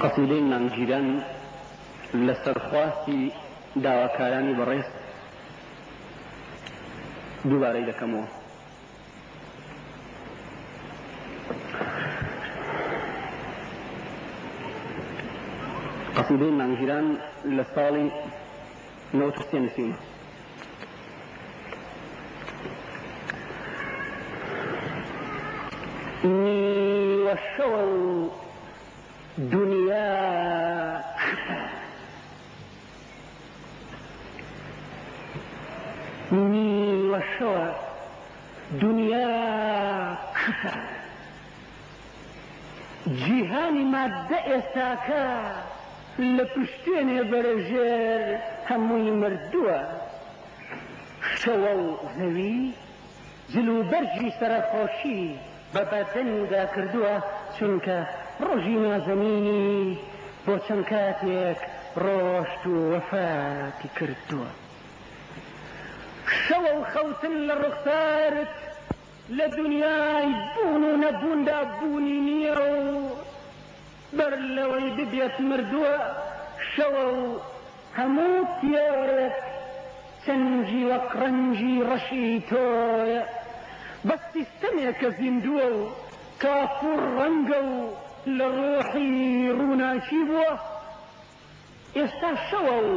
قەسیدەی مانگیران لەسەر خواستی داواکارانی بەڕێز دووبارەی دەکەمەوە. قەسیدەی مانگیران لە ساڵی 93 نووسیوە. وەشەوە دنیا وەشەوە دنیا جیهانی مادە ئێستاکە لە پشتێنێ بەرەژێر هەمووی مردووە. شەوە و زەوی جل و بەرجی سەرخۆشی بە بەدەنیدا کردووە، چونکە ڕۆژی نازەمینی بۆ چەند کاتێک ڕۆشت و وەفاتی کردووە. شەوە و خەوتن لە ڕوخسارت لە دنیای بوون و نەبووندا بوونی نییە و بەر لەوەی ببێت مردووە. شەوە و هەموو تیارێک چەنجی وەک ڕەنجی ڕەشی تۆیە، بە سیستەمێکە زیندووە و کافور ڕەنگە و لە ڕۆحی ڕووناکی بووە. ئێستا شەوە و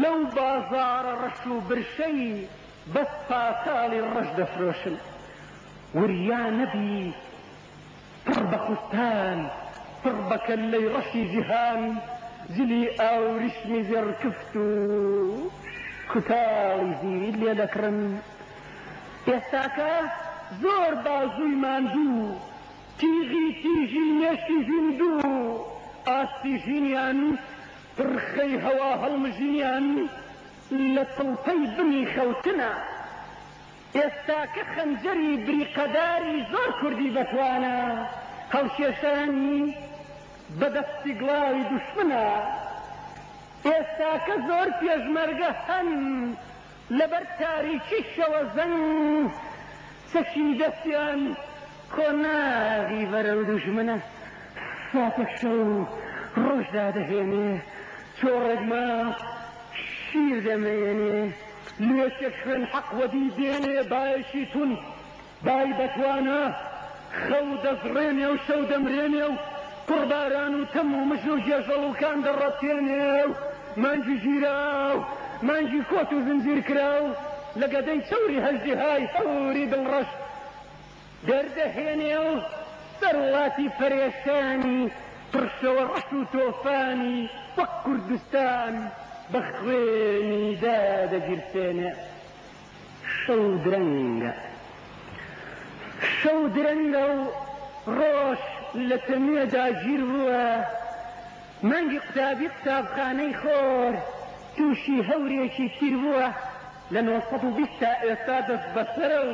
لەو بازارە ڕەش و برشەی بەس پاتاڵی ڕەش دەفرۆشن. وریا نەبی پڕ بە خوستان، پڕ بە کەللەی ڕەشی جیهان، جلی ئاوریشمی زێڕکفت و کوتاڵی زیری لێ دەکڕن. ئێستاکە زۆر بازووی ماندوو، تیژی مێشی ژیندوو، ئاستی ژینیان پڕخەی هەوا هەڵمژینیان لە تڵپەی بنی خەوتنە. ئێستاکە خەنجەری بریقەداری زۆر کوردی بەتوانە، هەڵکێشانی بەدەستی گڵاوی دوشمنە. ئێستاکە زۆر پێشمەرگە هەن لەبەر تاریکی شەوە زەنگ، چەشی دەستیان کۆناغی بەرە و دوژمنە. ساتێک شەو ڕۆژدا دەهێنێ، چۆڕێک ما شیر دەمێنێ، لێشێک خوێن حەق وەدی دێنێ. بایەکی تون بای بەتوانە خەو دەزڕێنێ و شەو دەمرێنێ و قورباران و تەم و مژ و جێژەڵوکان دەڕەتێنێ و مانجی ژیرا و مانجی کۆت و زنجیر کرا و لە گەدەی چەوری هەژدیهای هەوری دڵڕەش دەردەهێنێ و سەرڵاتی پەرێشانی پڕشەوە ڕەش و تۆفانی وەک کوردستان بە خوێنی دادەگیرسێنێ. شەو درەنگە، شەو درەنگە و ڕۆژ لە تەمێدا گیر بووە. مانگی قوتابی قوتابخانەی خۆر تووشی هەورێکی تیر بووە. لە 920 تا ئێستا دەست بەسەرە و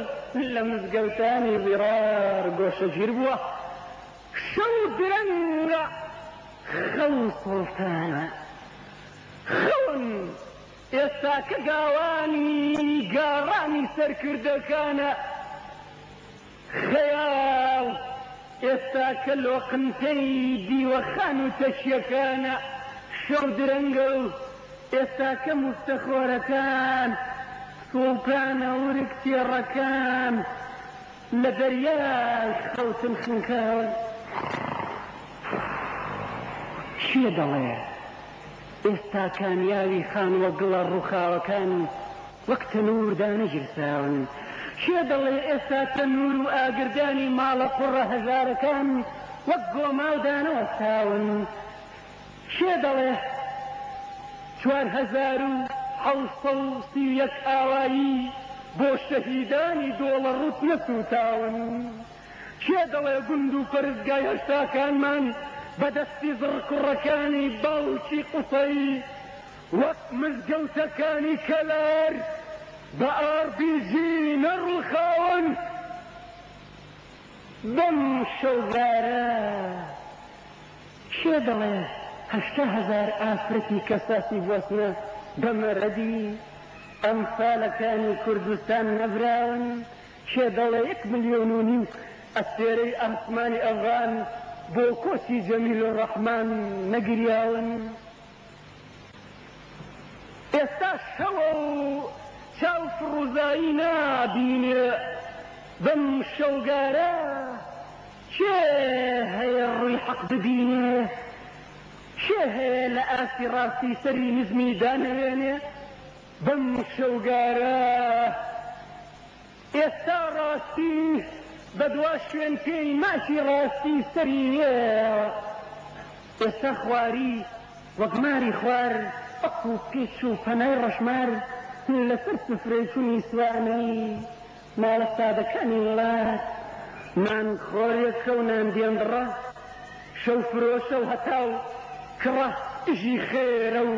لە مزگەوتانی ڤیرار گۆشەگیر بووە. شەو درەنگە، خەو سوڵتانە. خەون ئێستاکە گاوانی گاڕانی سەرکردەکانە. خەیاڵ ئێستاکە لۆقنتەی دیوەخان و تەشیەکانە. شەو درەنگە و ئێستاکە مستەخۆرەکان، سوڵتانە ورک تێڕەکان لە دەریای خەوتن خنکاون. چیە دەڵێ ئێستا کامیاوی خانوە گڵە ڕووخاوەکان وەک تەنوور دانەگیرساون؟ چیە دەڵێ ئێستا تەنوور و ئاگردانی ماڵە قوڕە هەژارەکان وەک گۆماو دانەوەستاون؟ چیە دەڵێ 4731 ئاوایی بۆ شەهیدانی دۆڵە ڕوت نەسووتاون؟ چیە دەڵێ گوند و پەرستگای هەشتاکانمان بەدەستی زڕکوڕەکانی باوکی قوسەی وەک مزگەوتەکانی کەلار بە ئاربیجی نەڕووخاون؟ بەم شەوگارە چیە دەڵێ 80,000 ئافرەتی کەساسی بوەسنە بەمەرەدی ئەمسالەکانی کوردستان نەبراون؟ چێ دەڵێ 1.5 ملیۆن ئەسێرەی ئاسمانی ئەفغان بۆ کۆچی جەمیل و ڕەحمان نەگریاون. ئێستا شەوە و چاو فڕوزایی نابینێ بەم شەوگارە کێ هەیە ڕووی حەق ببینێ؟ کێ هەیە لە ئاسی ڕاستی سەری نزمی دانەوێنێ بەم شەوگارە؟ ئێستا ڕاستی بەدوا شوێن پێی ماچی ڕاستی سەری نییە. ئێستا خواری وەک ماری خوار ئەق و پێچ و پەنای ڕەشمار لەسەر سفرەی چوونی سوانەی ماڵە سادەکانی وڵات نانخۆریەکە و ناندێنڕە شەو فرۆشە و هەتاو کڕە دژی خێرە و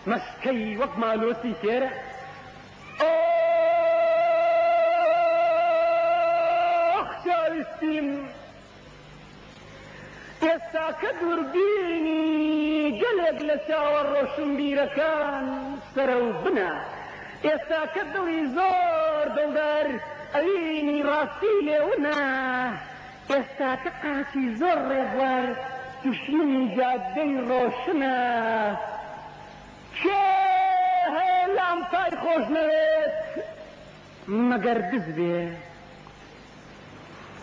مەشکەی وەک مالۆسی تێرە. چاویستیم ئێستا کە دووربینی گەلێک لە چاوە ڕۆشنبیرەکان سەرە و بنە. ئێستا کە دڵی زۆر دڵدار ئەوینی ڕاستی لێونە. ئێستا کە قاچی زۆر ڕێبوار دوشمنی جادەی ڕۆشنە. کێ هەیە لامپای خۆش نەوێت مەگەر دز بێ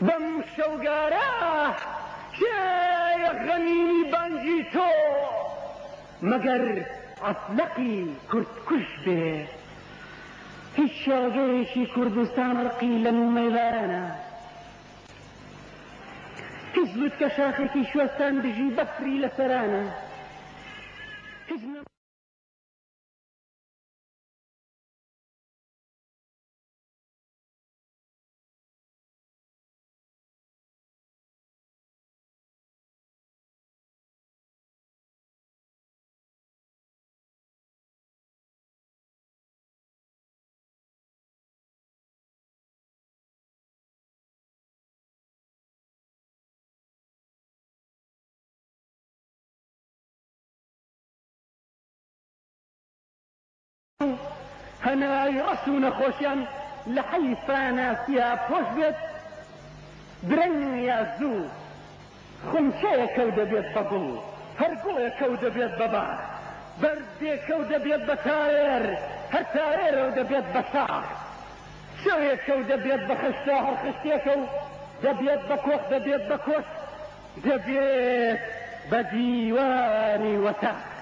بەم شەوگارە؟ کێیە غەنیمی بانگی تۆ مەگەر عەفلەقی کوردکوش بێ؟ هیچ شێڵگەیەکی کوردستان ڕقی لە مەیدانە، هیچ لوتکە شاخێکی شوێستان دژی بەفری لەسەرانە، هیچ هەنای ڕەش و نەخۆشیان لە حەیفانە سیا پۆش بێت. درەنگ یا زوو خونچەیەکە و دەبێت بە گوڵ، هەرگوڵێکە و دەبێت بە بار، بەردێکە و دەبێت بە تاوێر، هەر تاوێرە و دەبێت بە شاخ، شەوێکە و دەبێت بە خشتا، هەر خشتێکە و دەبێت بە کۆخ، دەبێت بە کۆش، دەبێت بە دیواری وەتاق.